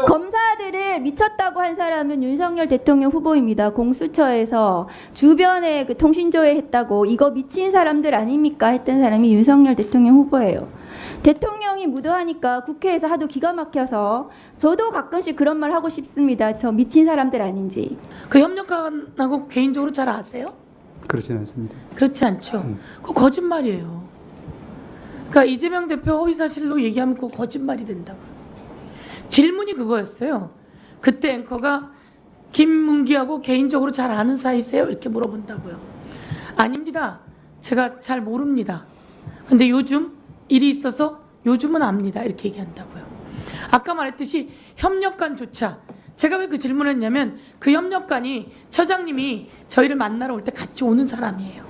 검사들을 미쳤다고 한 사람은 윤석열 대통령 후보입니다. 공수처에서 주변에 그 통신조회 했다고 이거 미친 사람들 아닙니까 했던 사람이 윤석열 대통령 후보예요. 대통령이 무도하니까 국회에서 하도 기가 막혀서 저도 가끔씩 그런 말 하고 싶습니다. 저 미친 사람들 아닌지. 그 협력관하고 개인적으로 잘 아세요? 그렇지는 않습니다. 그렇지 않죠. 그거 거짓말이에요. 그러니까 이재명 대표 허위사실로 얘기하면 그거 거짓말이 된다고. 질문이 그거였어요. 그때 앵커가 김문기하고 개인적으로 잘 아는 사이세요? 이렇게 물어본다고요. 아닙니다. 제가 잘 모릅니다. 근데 요즘 일이 있어서 요즘은 압니다. 이렇게 얘기한다고요. 아까 말했듯이 협력관조차 제가 왜 그 질문을 했냐면 그 협력관이 처장님이 저희를 만나러 올 때 같이 오는 사람이에요.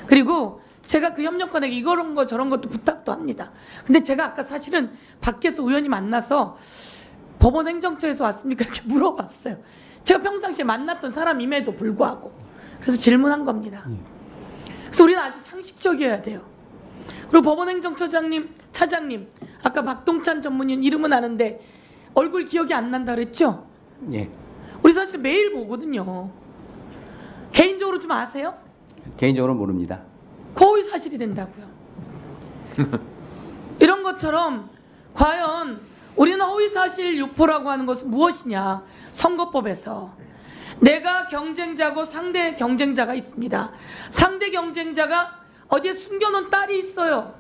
그리고 제가 그 협력관에게 이런 거 저런 것도 부탁도 합니다. 근데 제가 아까 사실은 밖에서 우연히 만나서 법원 행정처에서 왔습니까? 이렇게 물어봤어요. 제가 평상시에 만났던 사람임에도 불구하고. 그래서 질문한 겁니다. 그래서 우리는 아주 상식적이어야 돼요. 그리고 법원 행정처장님, 차장님, 아까 박동찬 전문위원 이름은 아는데 얼굴 기억이 안 난다 그랬죠? 예. 우리 사실 매일 보거든요. 개인적으로 좀 아세요? 개인적으로 모릅니다. 거의 사실이 된다고요. 이런 것처럼 과연 우리는 허위사실 유포라고 하는 것은 무엇이냐. 선거법에서 내가 경쟁자고 상대 경쟁자가 있습니다. 상대 경쟁자가 어디에 숨겨놓은 딸이 있어요.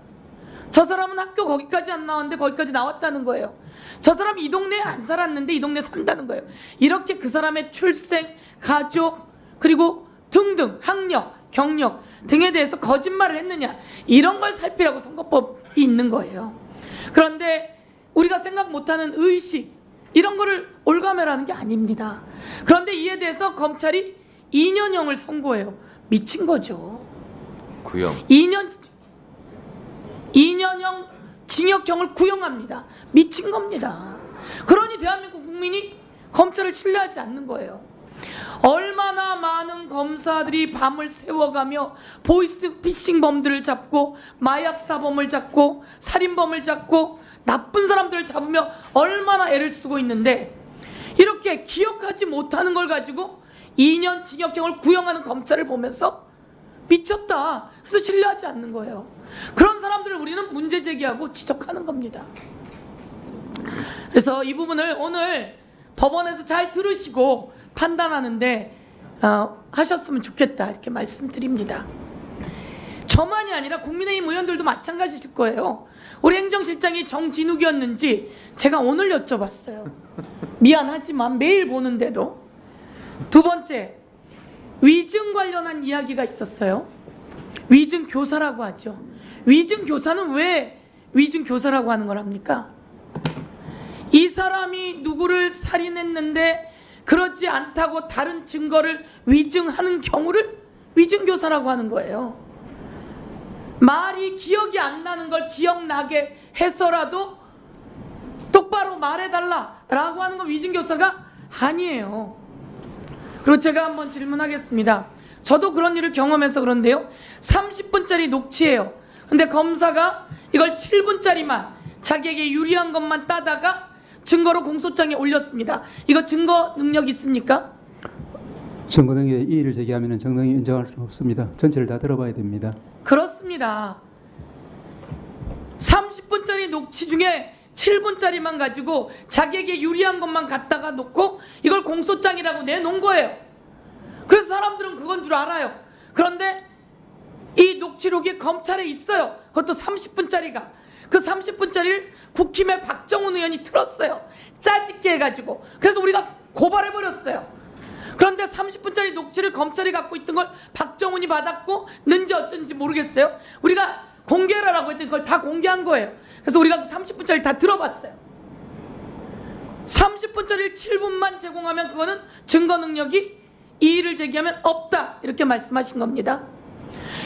저 사람은 학교 거기까지 안 나왔는데 거기까지 나왔다는 거예요. 저 사람이 이 동네에 안 살았는데 이 동네에 산다는 거예요. 이렇게 그 사람의 출생, 가족, 그리고 등등 학력, 경력 등에 대해서 거짓말을 했느냐, 이런 걸 살피라고 선거법이 있는 거예요. 그런데 우리가 생각 못하는 의식, 이런 거를 올가매라는 게 아닙니다. 그런데 이에 대해서 검찰이 2년형을 선고해요. 미친 거죠. 구형. 2년형 징역형을 구형합니다. 미친 겁니다. 그러니 대한민국 국민이 검찰을 신뢰하지 않는 거예요. 얼마나 많은 검사들이 밤을 새워가며 보이스피싱 범들을 잡고 마약 사범을 잡고 살인범을 잡고 나쁜 사람들을 잡으며 얼마나 애를 쓰고 있는데, 이렇게 기억하지 못하는 걸 가지고 2년 징역형을 구형하는 검찰을 보면서 미쳤다. 그래서 신뢰하지 않는 거예요. 그런 사람들을 우리는 문제 제기하고 지적하는 겁니다. 그래서 이 부분을 오늘 법원에서 잘 들으시고 판단하는데 하셨으면 좋겠다, 이렇게 말씀드립니다. 저만이 아니라 국민의힘 의원들도 마찬가지일 거예요. 우리 행정실장이 정진욱이었는지 제가 오늘 여쭤봤어요. 미안하지만 매일 보는데도. 두 번째, 위증 관련한 이야기가 있었어요. 위증 교사라고 하죠. 위증 교사는 왜 위증 교사라고 하는 거랍니까? 이 사람이 누구를 살인했는데 그렇지 않다고 다른 증거를 위증하는 경우를 위증 교사라고 하는 거예요. 말이 기억이 안 나는 걸 기억나게 해서라도 똑바로 말해달라라고 하는 건 위증 교사가 아니에요. 그리고 제가 한번 질문하겠습니다. 저도 그런 일을 경험해서 그런데요. 30분짜리 녹취예요. 근데 검사가 이걸 7분짜리만 자기에게 유리한 것만 따다가 증거로 공소장에 올렸습니다. 이거 증거 능력 있습니까? 증거 능력에 이의를 제기하면 정당히 인정할 수는 없습니다. 전체를 다 들어봐야 됩니다. 그렇습니다. 30분짜리 녹취 중에 7분짜리만 가지고 자기에게 유리한 것만 갖다가 놓고 이걸 공소장이라고 내놓은 거예요. 그래서 사람들은 그건 줄 알아요. 그런데 이 녹취록이 검찰에 있어요. 그것도 30분짜리가. 그 30분짜리를 국힘의 박정훈 의원이 틀었어요. 짜집게 해가지고. 그래서 우리가 고발해버렸어요. 그런데 30분짜리 녹취를 검찰이 갖고 있던 걸 박정훈이 받았고 는지 어쩐지 모르겠어요. 우리가 공개하라고 했더니 그걸 다 공개한 거예요. 그래서 우리가 30분짜리 다 들어봤어요. 30분짜리를 7분만 제공하면 그거는 증거 능력이 이의를 제기하면 없다, 이렇게 말씀하신 겁니다.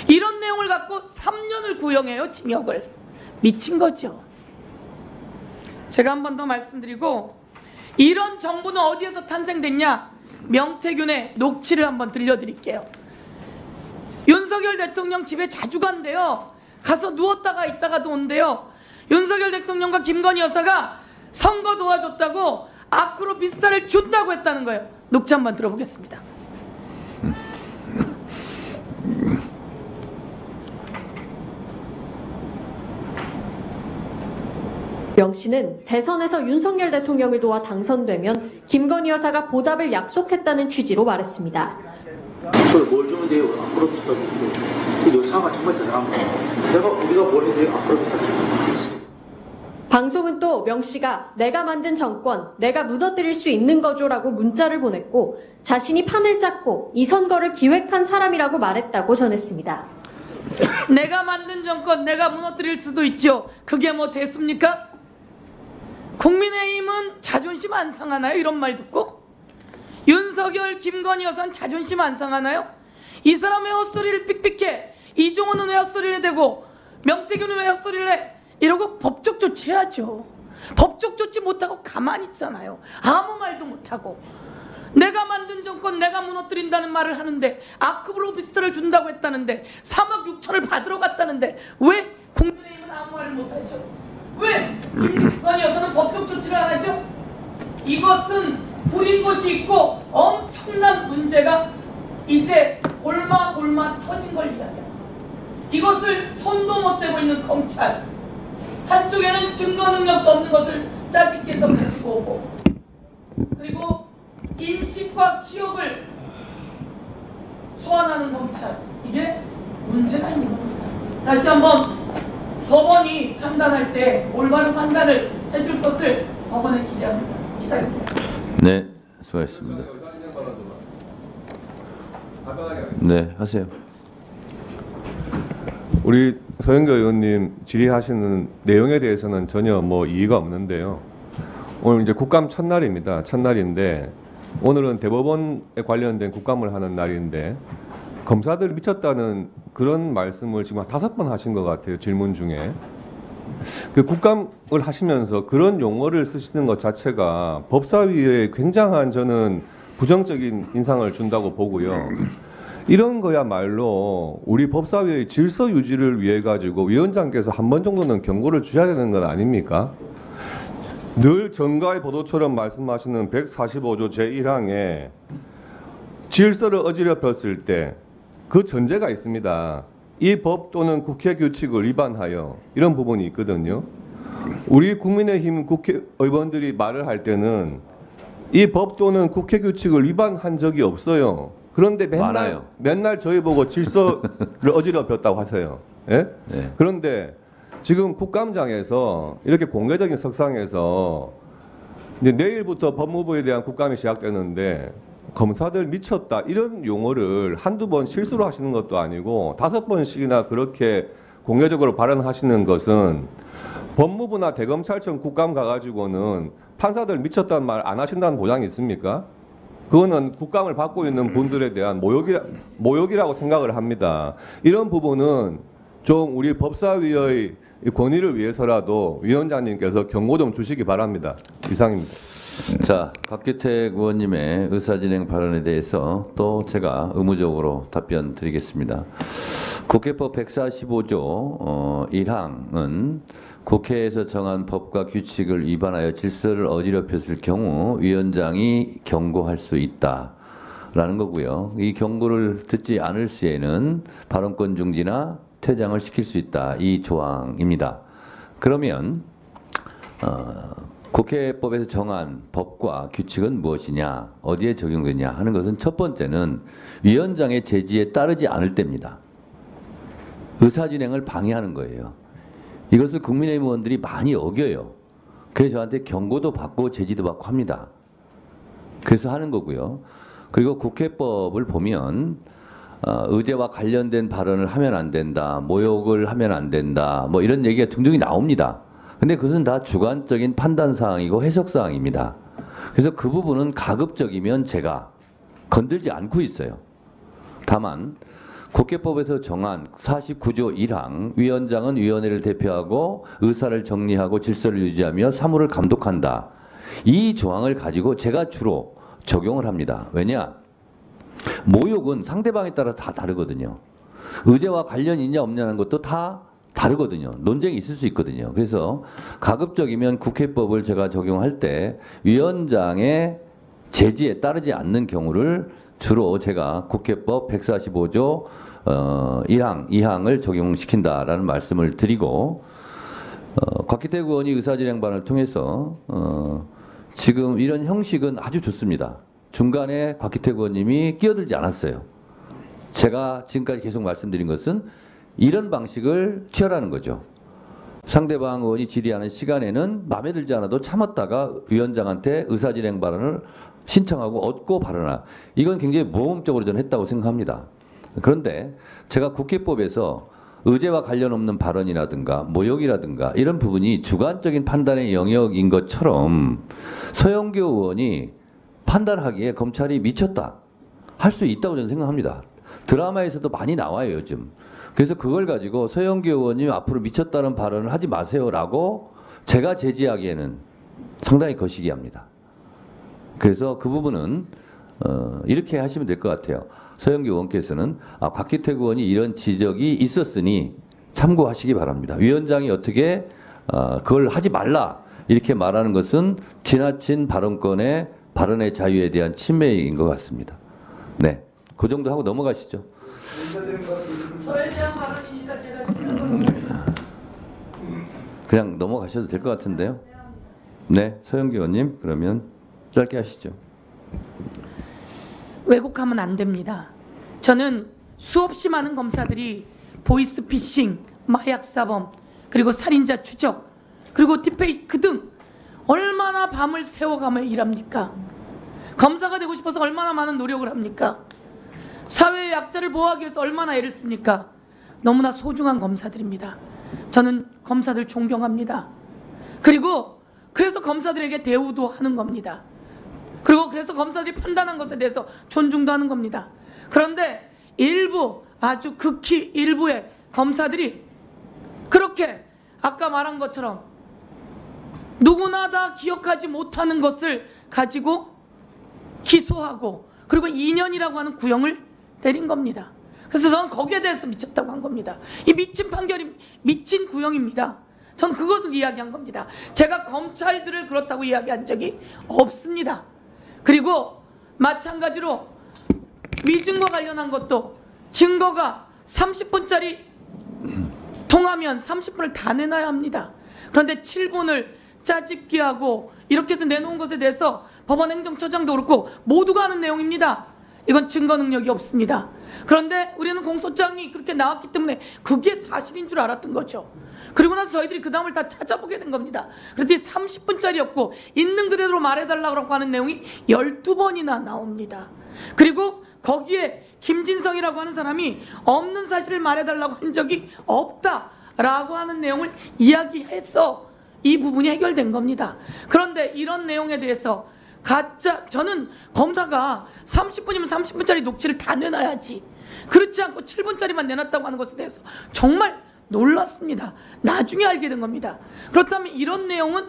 이런 내용을 갖고 3년을 구형해요. 징역을. 미친 거죠. 제가 한 번 더 말씀드리고, 이런 정부는 어디에서 탄생됐냐? 명태균의 녹취를 한번 들려드릴게요. 윤석열 대통령 집에 자주 간대요. 가서 누웠다가 있다가도 온대요. 윤석열 대통령과 김건희 여사가 선거 도와줬다고 앞으로 비스타를 준다고 했다는 거예요. 녹취 한번 들어보겠습니다. 명 씨는 대선에서 윤석열 대통령을 도와 당선되면 김건희 여사가 보답을 약속했다는 취지로 말했습니다. 그걸 뭘 주면 돼요? 앞으로 붙어도 그 여사가 정말 대단한 거예요. 우리가 뭘 해도 돼요? 앞으로 붙어도. 방송은 또 명 씨가 내가 만든 정권, 내가 무너뜨릴 수 있는 거죠라고 문자를 보냈고 자신이 판을 짰고 이 선거를 기획한 사람이라고 말했다고 전했습니다. 내가 만든 정권 내가 무너뜨릴 수도 있죠. 그게 뭐 대수입니까? 국민의힘은 자존심 안 상하나요? 이런 말 듣고 윤석열, 김건희 여사는 자존심 안 상하나요? 이 사람의 헛소리를 삑삑해. 이종호는 왜 헛소리를 대고 명태균은 왜 헛소리를 해? 이러고 법적 조치해야죠. 법적 조치 못하고 가만히 있잖아요. 아무 말도 못하고. 내가 만든 정권 내가 무너뜨린다는 말을 하는데 아크브로 비스트를 준다고 했다는데 3억 6천을 받으러 갔다는데 왜 국민의힘은 아무 말을 못하죠? 왜 김건희 여사는 법적 조치를 안 하죠? 이것은 부린 것이 있고 엄청난 문제가 이제 골마골마 터진 걸 이야기합니다. 이것을 손도 못 대고 있는 검찰, 한쪽에는 증거 능력도 없는 것을 짜집게서 가지고 오고, 그리고 인식과 기억을 소환하는 검찰, 이게 문제가 있는 겁니다. 다시 한번 법원이 판단할 때 올바른 판단을 해줄 것을 법원에 기대합니다. 이상입니다. 네, 수고하셨습니다. 네, 하세요. 우리 서영교 의원님 질의하시는 내용에 대해서는 전혀 뭐 이의가 없는데요. 오늘 이제 국감 첫날입니다. 첫날인데 오늘은 대법원에 관련된 국감을 하는 날인데 검사들 미쳤다는 그런 말씀을 지금 한 5번 하신 것 같아요. 질문 중에. 그 국감을 하시면서 그런 용어를 쓰시는 것 자체가 법사위에 굉장한 저는 부정적인 인상을 준다고 보고요. 이런 거야말로 우리 법사위의 질서 유지를 위해 가지고 위원장께서 한 번 정도는 경고를 주셔야 되는 건 아닙니까? 늘 정가의 보도처럼 말씀하시는 145조 제1항에 질서를 어지럽혔을 때 그 전제가 있습니다. 이 법 또는 국회 규칙을 위반하여 이런 부분이 있거든요. 우리 국민의힘 국회의원들이 말을 할 때는 이 법 또는 국회 규칙을 위반한 적이 없어요. 그런데 맨날 저희 보고 질서를 어지럽혔다고 하세요. 예? 네. 그런데 지금 국감장에서 이렇게 공개적인 석상에서 이제 내일부터 법무부에 대한 국감이 시작되는데 검사들 미쳤다 이런 용어를 한두 번 실수로 하시는 것도 아니고 5번씩이나 그렇게 공개적으로 발언하시는 것은 법무부나 대검찰청 국감 가가지고는 판사들 미쳤다는 말 안 하신다는 보장이 있습니까? 그거는 국감을 받고 있는 분들에 대한 모욕이라고 생각을 합니다. 이런 부분은 좀 우리 법사위의 권위를 위해서라도 위원장님께서 경고 좀 주시기 바랍니다. 이상입니다. 자, 박규택 의원님의 의사진행 발언에 대해서 또 제가 의무적으로 답변 드리겠습니다. 국회법 145조 1항은 국회에서 정한 법과 규칙을 위반하여 질서를 어지럽혔을 경우 위원장이 경고할 수 있다라는 거고요. 이 경고를 듣지 않을 시에는 발언권 중지나 퇴장을 시킬 수 있다. 이 조항입니다. 그러면 국회법에서 정한 법과 규칙은 무엇이냐, 어디에 적용되냐 하는 것은 첫 번째는 위원장의 제지에 따르지 않을 때입니다. 의사진행을 방해하는 거예요. 이것을 국민의힘 의원들이 많이 어겨요. 그래서 저한테 경고도 받고 제지도 받고 합니다. 그래서 하는 거고요. 그리고 국회법을 보면 의제와 관련된 발언을 하면 안 된다, 모욕을 하면 안 된다, 뭐 이런 얘기가 등등이 나옵니다. 근데 그것은 다 주관적인 판단 사항이고 해석 사항입니다. 그래서 그 부분은 가급적이면 제가 건들지 않고 있어요. 다만 국회법에서 정한 49조 1항 위원장은 위원회를 대표하고 의사를 정리하고 질서를 유지하며 사무를 감독한다. 이 조항을 가지고 제가 주로 적용을 합니다. 왜냐? 모욕은 상대방에 따라 다 다르거든요. 의제와 관련이 있냐 없냐는 것도 다 다르거든요. 논쟁이 있을 수 있거든요. 그래서 가급적이면 국회법을 제가 적용할 때 위원장의 제지에 따르지 않는 경우를 주로 제가 국회법 145조 1항, 2항을 적용시킨다라는 말씀을 드리고 곽기택 의원이 의사진행반을 통해서 지금 이런 형식은 아주 좋습니다. 중간에 곽기택 의원님이 끼어들지 않았어요. 제가 지금까지 계속 말씀드린 것은 이런 방식을 취하라는 거죠. 상대방 의원이 질의하는 시간에는 마음에 들지 않아도 참았다가 위원장한테 의사진행 발언을 신청하고 얻고 발언하. 이건 굉장히 모험적으로 저는 했다고 생각합니다. 그런데 제가 국회법에서 의제와 관련 없는 발언이라든가 모욕이라든가 이런 부분이 주관적인 판단의 영역인 것처럼 서영교 의원이 판단하기에 검찰이 미쳤다 할 수 있다고 저는 생각합니다. 드라마에서도 많이 나와요 요즘. 그래서 그걸 가지고 서영교 의원님 앞으로 미쳤다는 발언을 하지 마세요라고 제가 제지하기에는 상당히 거시기합니다. 그래서 그 부분은 이렇게 하시면 될 것 같아요. 서영교 의원께서는 곽기택 의원이 이런 지적이 있었으니 참고하시기 바랍니다. 위원장이 어떻게 그걸 하지 말라 이렇게 말하는 것은 지나친 발언권의 발언의 자유에 대한 침해인 것 같습니다. 네, 그 정도 하고 넘어가시죠. 저에 대한 발언이니까 제가 그냥 넘어가셔도 될 것 같은데요. 네, 서영교 의원님 그러면 짧게 하시죠. 왜곡하면 안 됩니다. 저는 수없이 많은 검사들이 보이스피싱, 마약사범, 그리고 살인자 추적, 그리고 딥페이크 등 얼마나 밤을 새워가며 일합니까? 검사가 되고 싶어서 얼마나 많은 노력을 합니까? 사회의 약자를 보호하기 위해서 얼마나 애를 씁니까? 너무나 소중한 검사들입니다. 저는 검사들 존경합니다. 그리고 그래서 검사들에게 대우도 하는 겁니다. 그리고 그래서 검사들이 판단한 것에 대해서 존중도 하는 겁니다. 그런데 일부, 아주 극히 일부의 검사들이 그렇게 아까 말한 것처럼 누구나 다 기억하지 못하는 것을 가지고 기소하고 그리고 2년이라고 하는 구형을 때린 겁니다. 그래서 저는 거기에 대해서 미쳤다고 한 겁니다. 이 미친 판결이 미친 구형입니다. 전 그것을 이야기한 겁니다. 제가 검찰들을 그렇다고 이야기한 적이 없습니다. 그리고 마찬가지로 위증과 관련한 것도 증거가 30분짜리 통하면 30분을 다 내놔야 합니다. 그런데 7분을 짜집기 하고 이렇게 해서 내놓은 것에 대해서 법원 행정처장도 그렇고 모두가 아는 내용입니다. 이건 증거 능력이 없습니다. 그런데 우리는 공소장이 그렇게 나왔기 때문에 그게 사실인 줄 알았던 거죠. 그리고 나서 저희들이 그 다음을 다 찾아보게 된 겁니다. 그래서 30분짜리였고 있는 그대로 말해달라고 하는 내용이 12번이나 나옵니다. 그리고 거기에 김진성이라고 하는 사람이 없는 사실을 말해달라고 한 적이 없다라고 하는 내용을 이야기해서 이 부분이 해결된 겁니다. 그런데 이런 내용에 대해서 저는 검사가 30분이면 30분짜리 녹취를 다 내놔야지 그렇지 않고 7분짜리만 내놨다고 하는 것에 대해서 정말 놀랐습니다. 나중에 알게 된 겁니다. 그렇다면 이런 내용은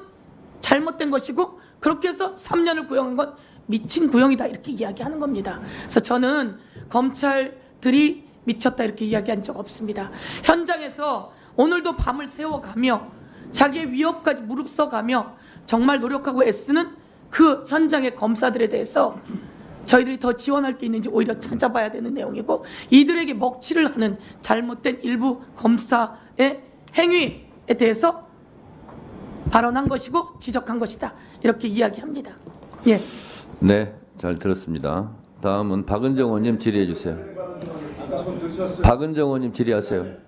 잘못된 것이고 그렇게 해서 3년을 구형한 건 미친 구형이다 이렇게 이야기하는 겁니다. 그래서 저는 검찰들이 미쳤다 이렇게 이야기한 적 없습니다. 현장에서 오늘도 밤을 새워가며 자기의 위협까지 무릅써가며 정말 노력하고 애쓰는 그 현장의 검사들에 대해서 저희들이 더 지원할 게 있는지 오히려 찾아봐야 되는 내용이고 이들에게 먹칠을 하는 잘못된 일부 검사의 행위에 대해서 발언한 것이고 지적한 것이다 이렇게 이야기합니다. 예. 네, 잘 들었습니다. 다음은 박은정 의원님 질의해 주세요. 박은정 의원님 질의하세요.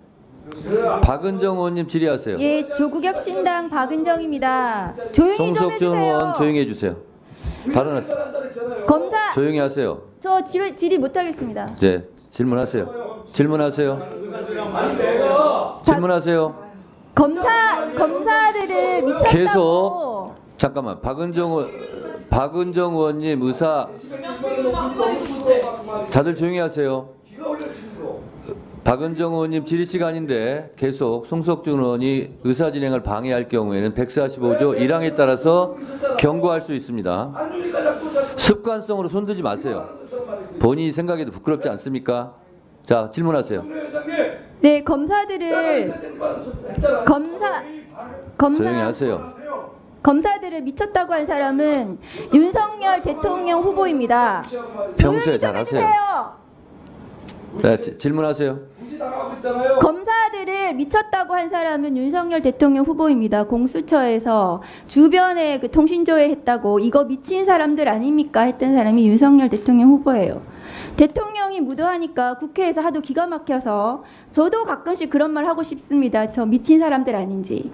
박은정 의원님 질의하세요. 예, 조국혁신당 박은정입니다. 조용히 좀 송석준 해주세요. 의원 조용히 해주세요. 발언하세요. 검사, 조용히 하세요. 저 질의 못하겠습니다. 네, 질문하세요. 질문하세요. 질문하세요. 검사들을 미쳤다고. 계속 잠깐만. 박은정 의원님 의사 다들 조용히 하세요. 박은정 의원님 질의 시간인데 계속 송석준 의원이 의사 진행을 방해할 경우에는 145조 1항에 따라서 경고할 수 있습니다. 습관성으로 손들지 마세요. 본인이 생각해도 부끄럽지 않습니까? 자, 질문하세요. 네, 검사들을 조용히 하세요. 검사들을 미쳤다고 한 사람은 윤석열 대통령 후보입니다. 평소에 조용히 좀 잘하세요. 해주세요. 네, 질문하세요. 검사들을 미쳤다고 한 사람은 윤석열 대통령 후보입니다. 공수처에서 주변에 그 통신조회 했다고 이거 미친 사람들 아닙니까 했던 사람이 윤석열 대통령 후보예요. 대통령이 무도하니까 국회에서 하도 기가 막혀서 저도 가끔씩 그런 말 하고 싶습니다. 저 미친 사람들 아닌지.